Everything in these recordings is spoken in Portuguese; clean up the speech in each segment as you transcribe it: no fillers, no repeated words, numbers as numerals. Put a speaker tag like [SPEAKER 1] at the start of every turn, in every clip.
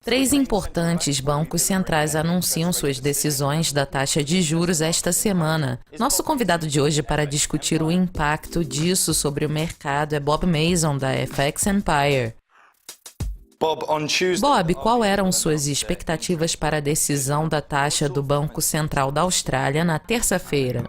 [SPEAKER 1] Três importantes bancos centrais anunciam suas decisões da taxa de juros esta semana. Nosso convidado de hoje para discutir o impacto disso sobre o mercado é Bob Mason, da FX Empire. Bob, qual eram suas expectativas para a decisão da taxa do Banco Central da Austrália na terça-feira?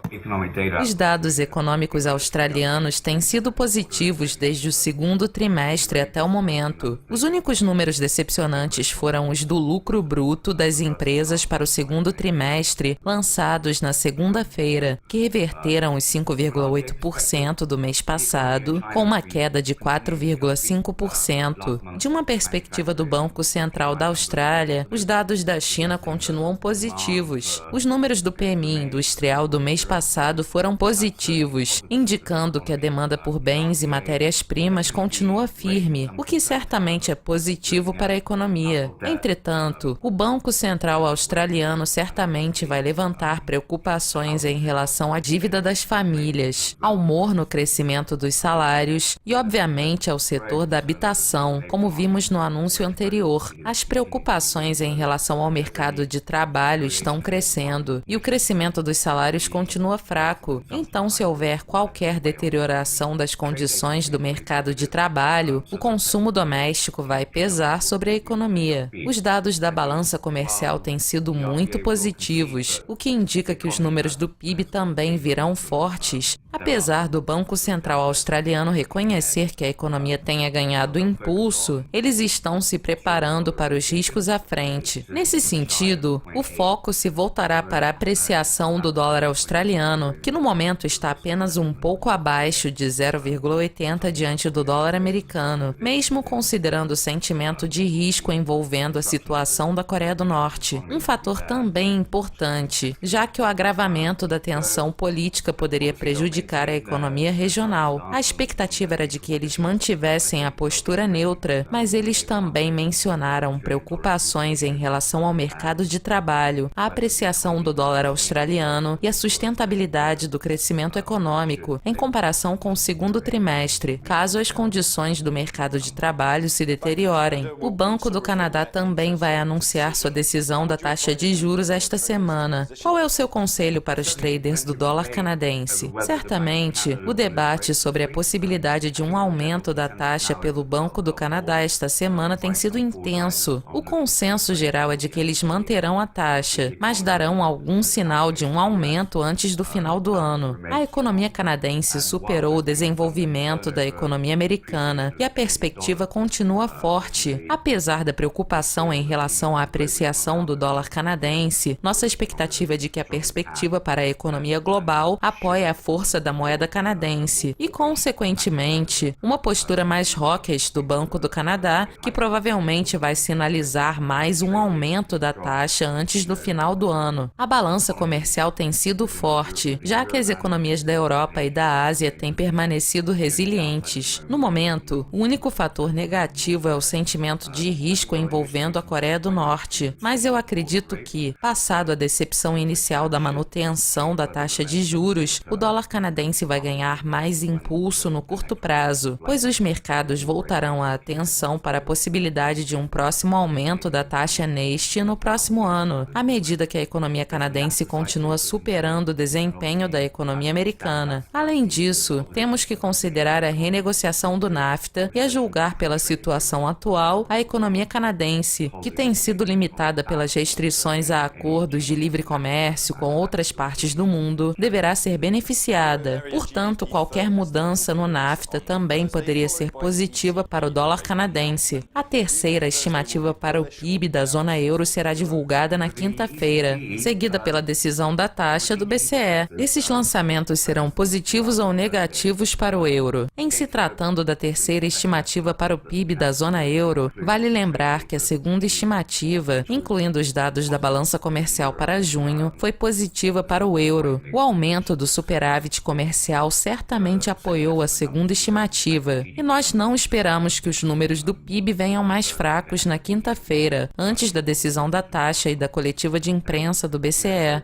[SPEAKER 1] Os dados econômicos australianos têm sido positivos desde o segundo trimestre até o momento. Os únicos números decepcionantes foram os do lucro bruto das empresas para o segundo trimestre, lançados na segunda-feira, que reverteram os 5,8% do mês passado, com uma queda de 4,5%. De uma perspectiva do Banco Central da Austrália, os dados da China continuam positivos. Os números do PMI industrial do mês passado foram positivos, indicando que a demanda por bens e matérias-primas continua firme, o que certamente é positivo para a economia. Entretanto, o Banco Central australiano certamente vai levantar preocupações em relação à dívida das famílias, ao morno crescimento dos salários e, obviamente, ao setor da habitação, como vimos no anúncio anterior. As preocupações em relação ao mercado de trabalho estão crescendo e o crescimento dos salários continua fraco. Então, se houver qualquer deterioração das condições do mercado de trabalho, o consumo doméstico vai pesar sobre a economia. Os dados da balança comercial têm sido muito positivos, o que indica que os números do PIB também virão fortes, apesar do Banco Central australiano reconhecer que a economia tenha ganhado impulso. Eles estão se preparando para os riscos à frente. Nesse sentido, o foco se voltará para a apreciação do dólar australiano, que no momento está apenas um pouco abaixo de 0,80 diante do dólar americano, mesmo considerando o sentimento de risco envolvendo a situação da Coreia do Norte. Um fator também importante, já que o agravamento da tensão política poderia prejudicar a economia regional. A expectativa era de que eles mantivessem a postura neutra, mas eles também mencionaram preocupações em relação ao mercado de trabalho, a apreciação do dólar australiano e a sustentabilidade do crescimento econômico em comparação com o segundo trimestre, caso as condições do mercado de trabalho se deteriorem. O Banco do Canadá também vai anunciar sua decisão da taxa de juros esta semana. Qual é o seu conselho para os traders do dólar canadense? Certamente, o debate sobre a possibilidade de um aumento da taxa pelo Banco do Canadá esta semana tem sido intenso. O consenso geral é de que eles manterão a taxa, mas darão algum sinal de um aumento antes do final do ano. A economia canadense superou o desenvolvimento da economia americana e a perspectiva continua forte. Apesar da preocupação em relação à apreciação do dólar canadense, nossa expectativa é de que a perspectiva para a economia global apoie a força da moeda canadense e, consequentemente, uma postura mais hawkish do Banco do Canadá, que provavelmente vai sinalizar mais um aumento da taxa antes do final do ano. A balança comercial tem sido forte, já que as economias da Europa e da Ásia têm permanecido resilientes. No momento, o único fator negativo é o sentimento de risco envolvendo a Coreia do Norte, mas eu acredito que, passado a decepção inicial da manutenção da taxa de juros, o dólar canadense vai ganhar mais impulso no curto prazo, pois os mercados voltarão a atenção para a possibilidade de um próximo aumento da taxa neste e no próximo ano, à medida que a economia canadense continua superando o desempenho da economia americana. Além disso, temos que considerar a renegociação do NAFTA e, a julgar pela situação atual, a economia canadense, que tem sido limitada pelas restrições a acordos de livre comércio com outras partes do mundo, deverá ser beneficiada. Portanto, qualquer mudança no NAFTA também poderia ser positiva para o dólar canadense. A terceira estimativa para o PIB da zona euro será divulgada na quinta-feira, seguida pela decisão da taxa do BCE. Esses lançamentos serão positivos ou negativos para o euro. Em se tratando da terceira estimativa para o PIB da zona euro, vale lembrar que a segunda estimativa, incluindo os dados da balança comercial para junho, foi positiva para o euro. O aumento do superávit comercial certamente apoiou a segunda estimativa, e nós não esperamos que os números do PIB venham mais fracos na quinta-feira, antes da decisão da taxa e da coletiva de imprensa do BCE.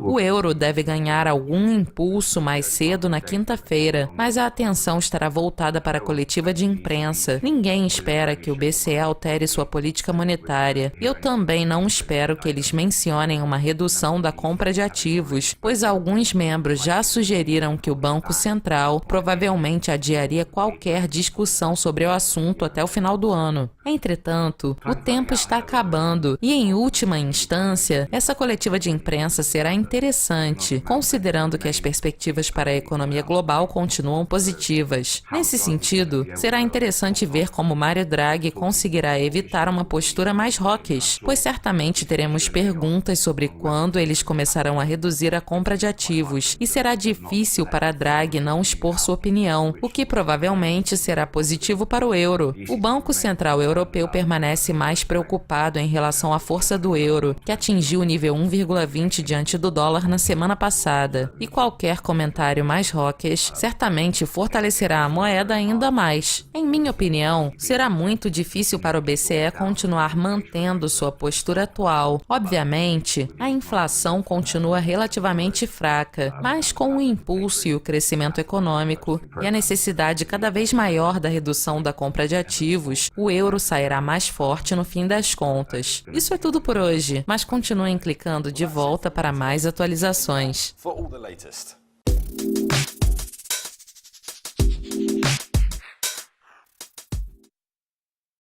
[SPEAKER 1] O euro deve ganhar algum impulso mais cedo na quinta-feira, mas a atenção estará voltada para a coletiva de imprensa. Ninguém espera que o BCE altere sua política monetária. Eu também não espero que eles mencionem uma redução da compra de ativos, pois alguns membros já sugeriram que o Banco Central provavelmente adiaria qualquer discussão sobre o assunto até o final do ano. Entretanto, o tempo está acabando e, em última instância, essa coletiva de imprensa será interessante, considerando que as perspectivas para a economia global continuam positivas. Nesse sentido, será interessante ver como Mario Draghi conseguirá evitar uma postura mais hawkish, pois certamente teremos perguntas sobre quando eles começarão a reduzir a compra de ativos, e será difícil para Draghi não expor sua opinião, o que provavelmente será positivo para o euro. O Banco Central Europeu permanece mais preocupado em relação à força do euro, que atingiu o nível 1,20 diante do dólar na semana passada, e qualquer comentário mais hawkish certamente fortalecerá a moeda ainda mais. Em minha opinião, será muito difícil para o BCE continuar mantendo sua postura atual. Obviamente, a inflação continua relativamente fraca, mas com o impulso e o crescimento econômico e a necessidade cada vez maior da redução da compra de ativos, o euro sairá mais forte no fim das contas. Isso é tudo por hoje, mas continuem clicando de volta para mais atualizações.
[SPEAKER 2] For all the latest.